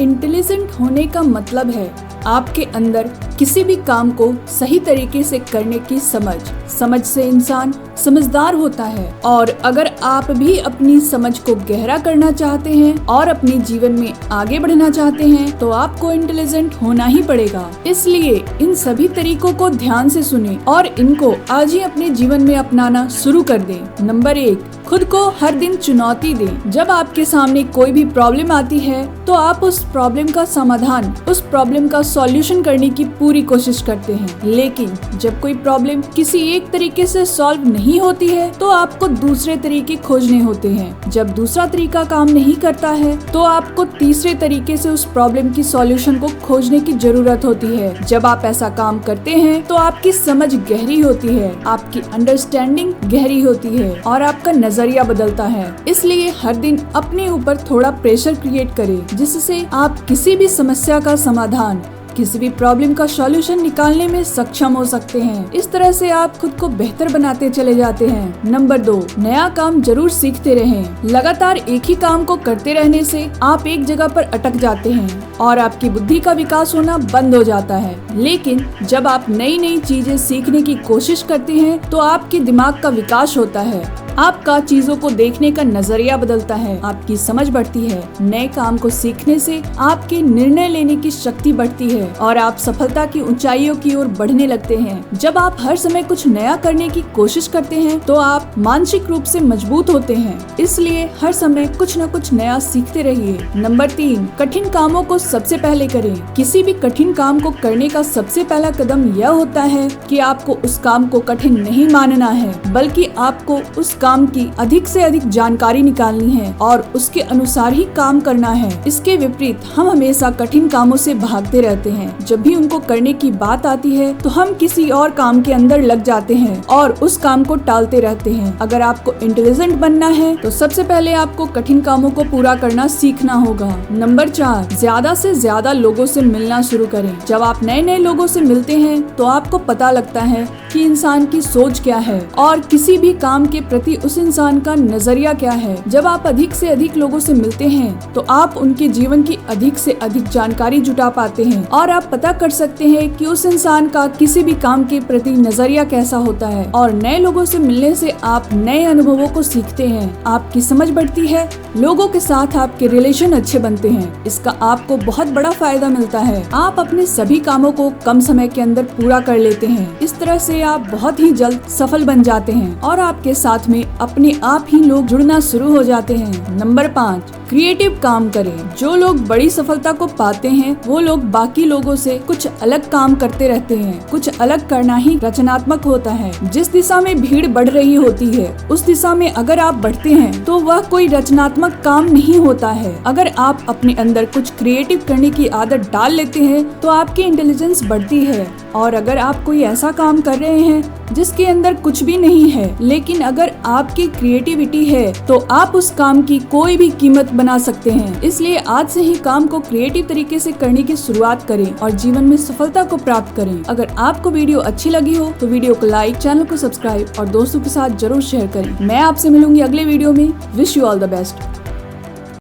Intelligent होने का मतलब है आपके अंदर किसी भी काम को सही तरीके से करने की समझ से इंसान समझदार होता है। और अगर आप भी अपनी समझ को गहरा करना चाहते हैं और अपने जीवन में आगे बढ़ना चाहते हैं तो आपको इंटेलिजेंट होना ही पड़ेगा। इसलिए इन सभी तरीकों को ध्यान से सुनें और इनको आज ही अपने जीवन में अपनाना शुरू कर दें। नंबर 1, खुद को हर दिन चुनौती दें। जब आपके सामने कोई भी प्रॉब्लम आती है तो आप उस प्रॉब्लम का समाधान, उस प्रॉब्लम का सॉल्यूशन करने की पूरी कोशिश करते हैं। लेकिन जब कोई प्रॉब्लम किसी एक तरीके से सॉल्व नहीं होती है तो आपको दूसरे तरीके खोजने होते हैं। जब दूसरा तरीका काम नहीं करता है तो आपको तीसरे तरीके से उस प्रॉब्लम की सॉल्यूशन को खोजने की जरूरत होती है। जब आप ऐसा काम करते हैं तो आपकी समझ गहरी होती है, आपकी अंडरस्टैंडिंग गहरी होती है और आपका नजरिया बदलता है। इसलिए हर दिन अपने ऊपर थोड़ा प्रेशर क्रिएट करें जिससे आप किसी भी समस्या का समाधान, किसी भी प्रॉब्लम का सॉल्यूशन निकालने में सक्षम हो सकते हैं। इस तरह से आप खुद को बेहतर बनाते चले जाते हैं। नंबर 2, नया काम जरूर सीखते रहें। लगातार एक ही काम को करते रहने से आप एक जगह पर अटक जाते हैं और आपकी बुद्धि का विकास होना बंद हो जाता है। लेकिन जब आप नई नई चीजें सीखने की कोशिश करते हैं तो आपके दिमाग का विकास होता है, आपका चीजों को देखने का नजरिया बदलता है, आपकी समझ बढ़ती है। नए काम को सीखने से आपकी निर्णय लेने की शक्ति बढ़ती है और आप सफलता की ऊंचाइयों की ओर बढ़ने लगते हैं। जब आप हर समय कुछ नया करने की कोशिश करते हैं तो आप मानसिक रूप से मजबूत होते हैं। इसलिए हर समय कुछ न कुछ नया सीखते रहिए। नंबर 3, कठिन कामों को सबसे पहले करें। किसी भी कठिन काम को करने का सबसे पहला कदम यह होता है कि आपको उस काम को कठिन नहीं मानना है, बल्कि आपको उस काम की अधिक से अधिक जानकारी निकालनी है और उसके अनुसार ही काम करना है। इसके विपरीत हम हमेशा कठिन कामों से भागते रहते हैं। जब भी उनको करने की बात आती है तो हम किसी और काम के अंदर लग जाते हैं और उस काम को टालते रहते हैं। अगर आपको इंटेलिजेंट बनना है तो सबसे पहले आपको कठिन कामों को पूरा करना सीखना होगा। नंबर 4, ज्यादा से ज्यादा लोगों से मिलना शुरू करें। जब आप नए नए लोगों से मिलते हैं तो आपको पता लगता है कि इंसान की सोच क्या है और किसी भी काम के प्रति उस इंसान का नजरिया क्या है। जब आप अधिक से अधिक लोगों से मिलते हैं तो आप उनके जीवन की अधिक से अधिक जानकारी जुटा पाते हैं और आप पता कर सकते हैं कि उस इंसान का किसी भी काम के प्रति नजरिया कैसा होता है। और नए लोगों से मिलने से आप नए अनुभवों को सीखते हैं, आपकी समझ बढ़ती है, लोगों के साथ आपके रिलेशन अच्छे बनते हैं। इसका आपको बहुत बड़ा फायदा मिलता है। आप अपने सभी कामों को कम समय के अंदर पूरा कर लेते हैं। इस तरह से आप बहुत ही जल्द सफल बन जाते हैं और आपके साथ में अपने आप ही लोग जुड़ना शुरू हो जाते हैं। नंबर 5, क्रिएटिव काम करें। जो लोग बड़ी सफलता को पाते हैं वो लोग बाकी लोगों से कुछ अलग काम करते रहते हैं। कुछ अलग करना ही रचनात्मक होता है। जिस दिशा में भीड़ बढ़ रही होती है उस दिशा में अगर आप बढ़ते हैं तो वह कोई रचनात्मक काम नहीं होता है। अगर आप अपने अंदर कुछ क्रिएटिव करने की आदत डाल लेते हैं तो आपकी इंटेलिजेंस बढ़ती है। और अगर आप कोई ऐसा काम कर रहे हैं जिसके अंदर कुछ भी नहीं है लेकिन अगर आपकी क्रिएटिविटी है तो आप उस काम की कोई भी कीमत बना सकते हैं। इसलिए आज से ही काम को क्रिएटिव तरीके से करने की शुरुआत करें और जीवन में सफलता को प्राप्त करें। अगर आपको वीडियो अच्छी लगी हो तो वीडियो को लाइक, चैनल को सब्सक्राइब और दोस्तों के साथ जरूर शेयर करें। मैं आपसे मिलूंगी अगले वीडियो में। Wish you all the best.